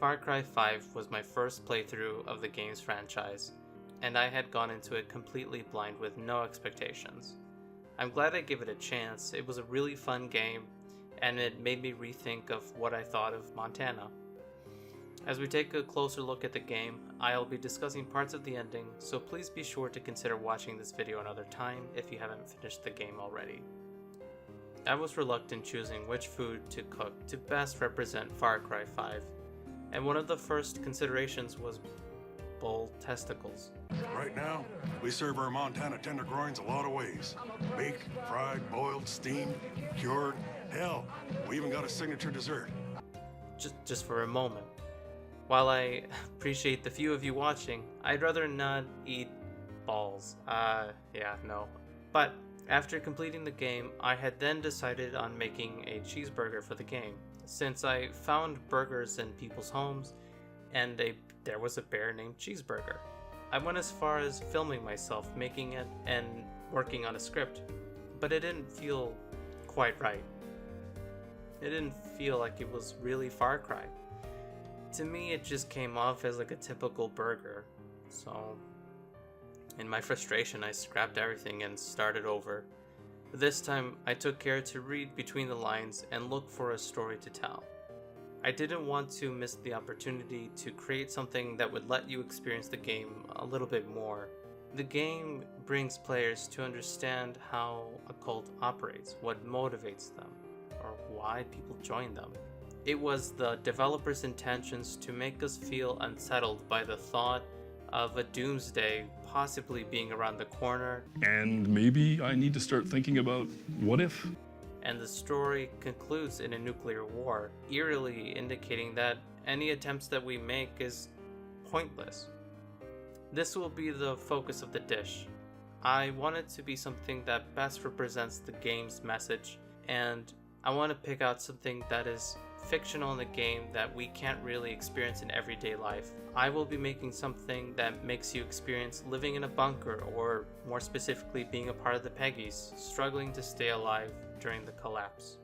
Far Cry 5 was my first playthrough of the game's franchise, and I had gone into it completely blind with no expectations. I'm glad I gave it a chance. It was a really fun game, and it made me rethink of what I thought of Montana. As we take a closer look at the game, I'll be discussing parts of the ending, so please be sure to consider watching this video another time if you haven't finished the game already. I was reluctant choosing which food to cook to best represent Far Cry 5, and one of the first considerations was bull testicles. Right now, we serve our Montana tenderloins a lot of ways. Baked, fried, boiled, steamed, cured. Hell, we even got a signature dessert. Just for a moment. While I appreciate the few of you watching, I'd rather not eat balls. No. But after completing the game, I had then decided on making a cheeseburger for the game, since I found burgers in people's homes, and there was a bear named Cheeseburger. I went as far as filming myself making it and working on a script, but it didn't feel quite right. It didn't feel like it was really Far Cry. To me, it just came off as like a typical burger. So, in my frustration, I scrapped everything and started over. This time, I took care to read between the lines and look for a story to tell. I didn't want to miss the opportunity to create something that would let you experience the game a little bit more. The game brings players to understand how a cult operates, what motivates them, or why people join them. It was the developers' intentions to make us feel unsettled by the thought of a doomsday possibly being around the corner. And maybe I need to start thinking about what if? And the story concludes in a nuclear war, eerily indicating that any attempts that we make is pointless. This will be the focus of the dish. I want it to be something that best represents the game's message, and I want to pick out something that is fictional in the game that we can't really experience in everyday life. I will be making something that makes you experience living in a bunker, or more specifically being a part of the Peggies, struggling to stay alive during the collapse.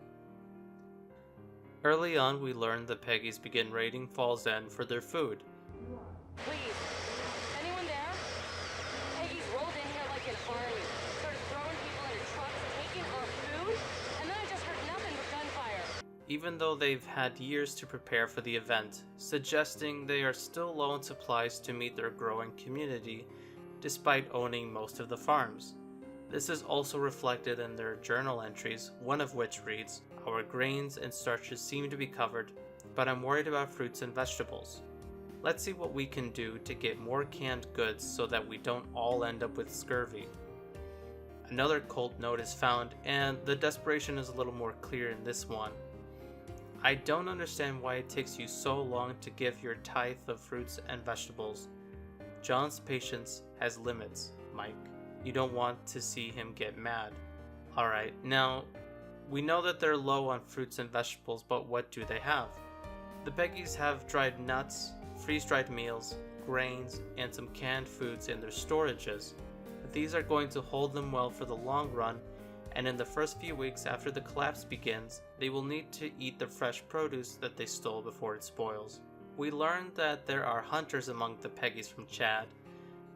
Early on, we learned the Peggies begin raiding Falls End for their food. Please, anyone there? Peggies rolled in here like an army, started throwing people into trucks, taking our food, and then I just heard nothing but gunfire. Even though they've had years to prepare for the event, suggesting they are still low on supplies to meet their growing community, despite owning most of the farms. This is also reflected in their journal entries, one of which reads, "Our grains and starches seem to be covered, but I'm worried about fruits and vegetables. Let's see what we can do to get more canned goods so that we don't all end up with scurvy." Another cult note is found, and the desperation is a little more clear in this one. "I don't understand why it takes you so long to give your tithe of fruits and vegetables. John's patience has limits, Mike. You don't want to see him get mad." Alright, now, we know that they're low on fruits and vegetables, but what do they have? The Peggies have dried nuts, freeze-dried meals, grains, and some canned foods in their storages. These are going to hold them well for the long run, and in the first few weeks after the collapse begins, they will need to eat the fresh produce that they stole before it spoils. We learned that there are hunters among the Peggies from Chad.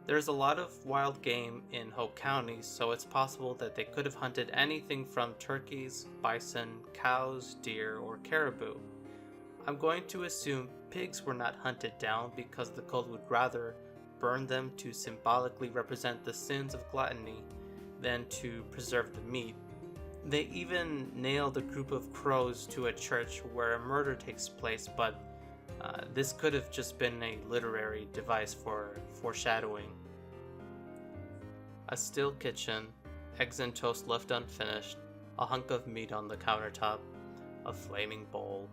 There's a lot of wild game in Hope County, so it's possible that they could have hunted anything from turkeys, bison, cows, deer, or caribou. I'm going to assume pigs were not hunted down because the cult would rather burn them to symbolically represent the sins of gluttony than to preserve the meat. They even nailed a group of crows to a church where a murder takes place, but this could have just been a literary device for foreshadowing. A still kitchen, eggs and toast left unfinished, a hunk of meat on the countertop, a flaming bowl.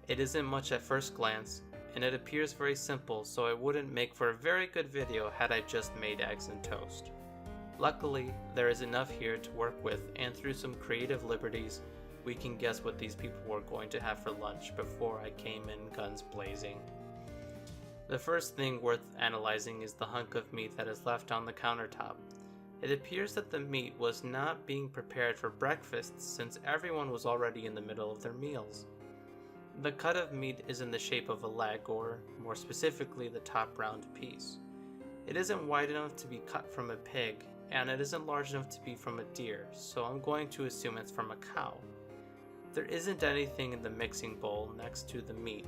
It isn't much at first glance, and it appears very simple, so it wouldn't make for a very good video had I just made eggs and toast. Luckily, there is enough here to work with, and through some creative liberties, we can guess what these people were going to have for lunch before I came in guns blazing. The first thing worth analyzing is the hunk of meat that is left on the countertop. It appears that the meat was not being prepared for breakfast since everyone was already in the middle of their meals. The cut of meat is in the shape of a leg, or more specifically the top round piece. It isn't wide enough to be cut from a pig, and it isn't large enough to be from a deer, so I'm going to assume it's from a cow. There isn't anything in the mixing bowl next to the meat,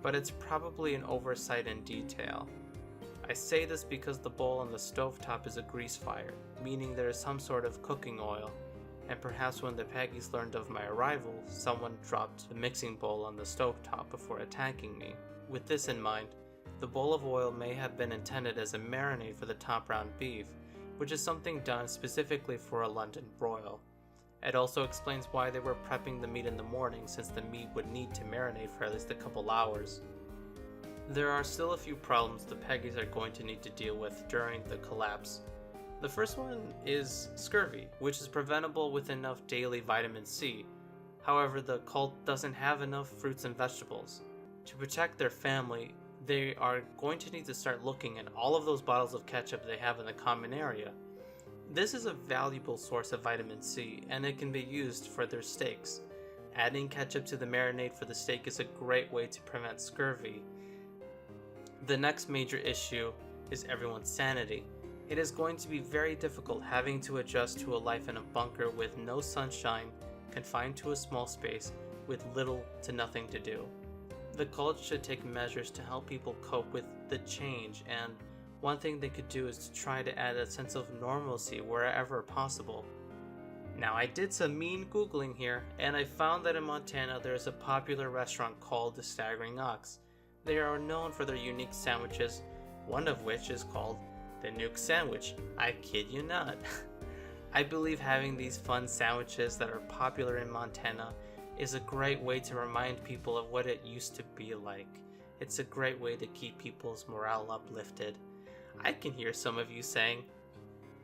but it's probably an oversight in detail. I say this because the bowl on the stovetop is a grease fire, meaning there is some sort of cooking oil, and perhaps when the Peggies learned of my arrival, someone dropped the mixing bowl on the stovetop before attacking me. With this in mind, the bowl of oil may have been intended as a marinade for the top round beef, which is something done specifically for a London broil. It also explains why they were prepping the meat in the morning, since the meat would need to marinate for at least a couple hours. There are still a few problems the Peggies are going to need to deal with during the collapse. The first one is scurvy, which is preventable with enough daily vitamin C. However, the cult doesn't have enough fruits and vegetables. To protect their family, they are going to need to start looking at all of those bottles of ketchup they have in the common area. This is a valuable source of vitamin C, and it can be used for their steaks. Adding ketchup to the marinade for the steak is a great way to prevent scurvy. The next major issue is everyone's sanity. It is going to be very difficult having to adjust to a life in a bunker with no sunshine, confined to a small space, with little to nothing to do. The cult should take measures to help people cope with the change, and one thing they could do is to try to add a sense of normalcy wherever possible. Now, I did some mean Googling here, and I found that in Montana there is a popular restaurant called the Staggering Ox. They are known for their unique sandwiches, one of which is called the Nuke Sandwich. I kid you not. I believe having these fun sandwiches that are popular in Montana is a great way to remind people of what it used to be like. It's a great way to keep people's morale uplifted. I can hear some of you saying,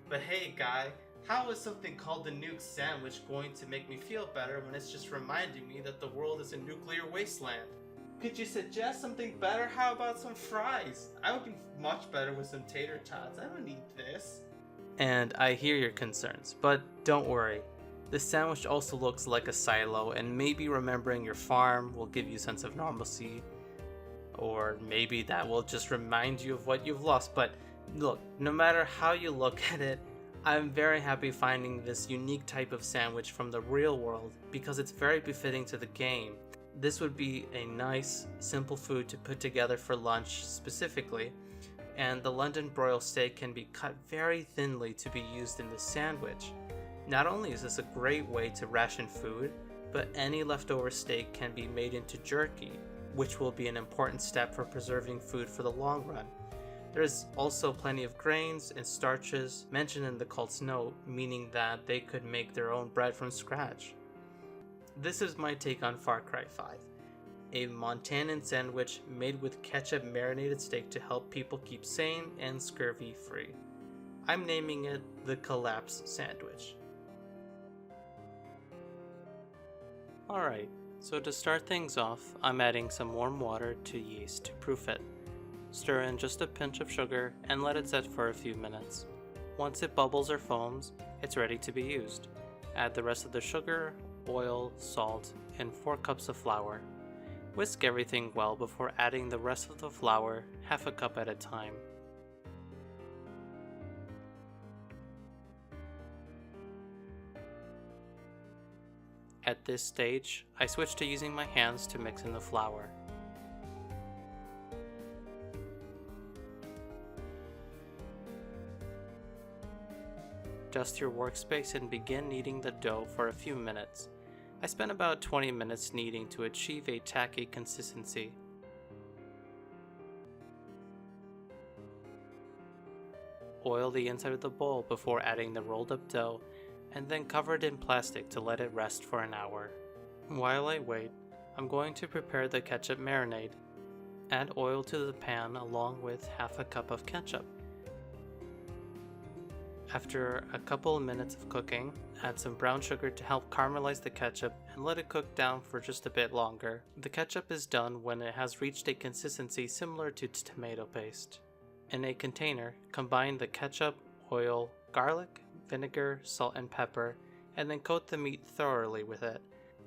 "But hey guy, how is something called the Nuke Sandwich going to make me feel better when it's just reminding me that the world is a nuclear wasteland? Could you suggest something better? How about some fries? I would be much better with some tater tots. I don't need this." And I hear your concerns, but don't worry. The sandwich also looks like a silo, and maybe remembering your farm will give you a sense of normalcy, or maybe that will just remind you of what you've lost. But look, no matter how you look at it, I'm very happy finding this unique type of sandwich from the real world because it's very befitting to the game. This would be a nice, simple food to put together for lunch specifically, and the London broil steak can be cut very thinly to be used in the sandwich. Not only is this a great way to ration food, but any leftover steak can be made into jerky, which will be an important step for preserving food for the long run. There's also plenty of grains and starches mentioned in the cult's note, meaning that they could make their own bread from scratch. This is my take on Far Cry 5. A Montanan sandwich made with ketchup marinated steak to help people keep sane and scurvy free. I'm naming it the Collapse Sandwich. Alright, so to start things off, I'm adding some warm water to yeast to proof it. Stir in just a pinch of sugar and let it set for a few minutes. Once it bubbles or foams, it's ready to be used. Add the rest of the sugar, oil, salt, and 4 cups of flour. Whisk everything well before adding the rest of the flour, half a cup at a time. At this stage, I switch to using my hands to mix in the flour. Dust your workspace and begin kneading the dough for a few minutes. I spent about 20 minutes kneading to achieve a tacky consistency. Oil the inside of the bowl before adding the rolled up dough, and then cover it in plastic to let it rest for an hour. While I wait, I'm going to prepare the ketchup marinade. Add oil to the pan along with half a cup of ketchup. After a couple of minutes of cooking, add some brown sugar to help caramelize the ketchup and let it cook down for just a bit longer. The ketchup is done when it has reached a consistency similar to tomato paste. In a container, combine the ketchup, oil, garlic, vinegar, salt, and pepper, and then coat the meat thoroughly with it.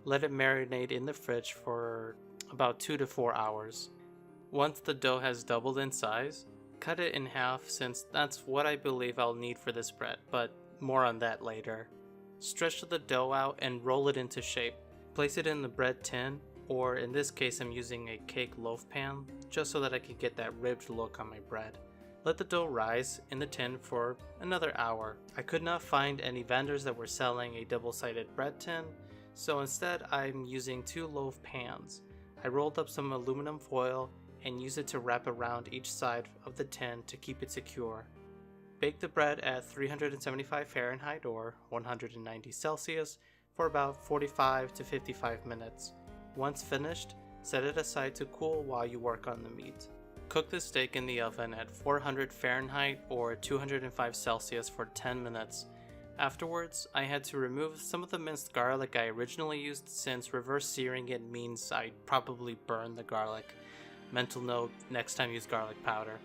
Let it marinate in the fridge for about 2 to 4 hours. Once the dough has doubled in size, cut it in half since that's what I believe I'll need for this bread, but more on that later. Stretch the dough out and roll it into shape. Place it in the bread tin, or in this case I'm using a cake loaf pan, just so that I can get that ribbed look on my bread. Let the dough rise in the tin for another hour. I could not find any vendors that were selling a double-sided bread tin, so instead I'm using 2 loaf pans. I rolled up some aluminum foil and used it to wrap around each side of the tin to keep it secure. Bake the bread at 375 Fahrenheit or 190 Celsius for about 45 to 55 minutes. Once finished, set it aside to cool while you work on the meat. Cook the steak in the oven at 400 Fahrenheit or 205 Celsius for 10 minutes. Afterwards, I had to remove some of the minced garlic I originally used since reverse searing it means I'd probably burn the garlic. Mental note, next time use garlic powder.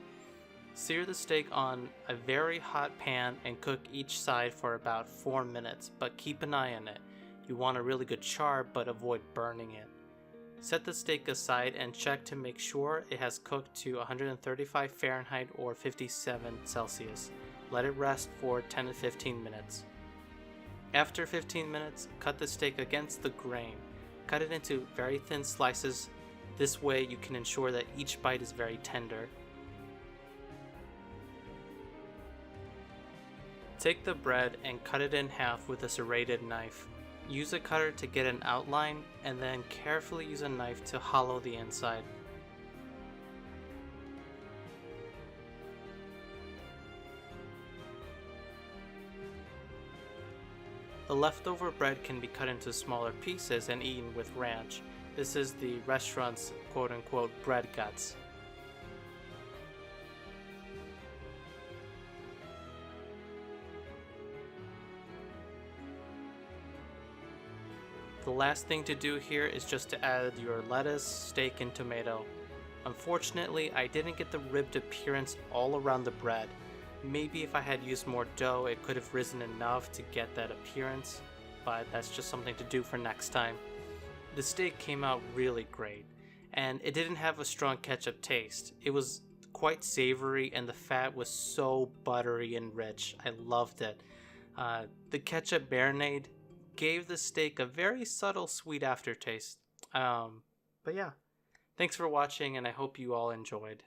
Sear the steak on a very hot pan and cook each side for about 4 minutes, but keep an eye on it. You want a really good char, but avoid burning it. Set the steak aside and check to make sure it has cooked to 135 Fahrenheit or 57 Celsius. Let it rest for 10 to 15 minutes. After 15 minutes, cut the steak against the grain. Cut it into very thin slices. This way you can ensure that each bite is very tender. Take the bread and cut it in half with a serrated knife. Use a cutter to get an outline and then carefully use a knife to hollow the inside. The leftover bread can be cut into smaller pieces and eaten with ranch. This is the restaurant's quote-unquote bread guts. The last thing to do here is just to add your lettuce, steak, and tomato. Unfortunately, I didn't get the ribbed appearance all around the bread. Maybe if I had used more dough, it could have risen enough to get that appearance, but that's just something to do for next time. The steak came out really great, and it didn't have a strong ketchup taste. It was quite savory, and the fat was so buttery and rich. I loved it. The ketchup marinade gave the steak a very subtle sweet aftertaste. But yeah, thanks for watching, and I hope you all enjoyed.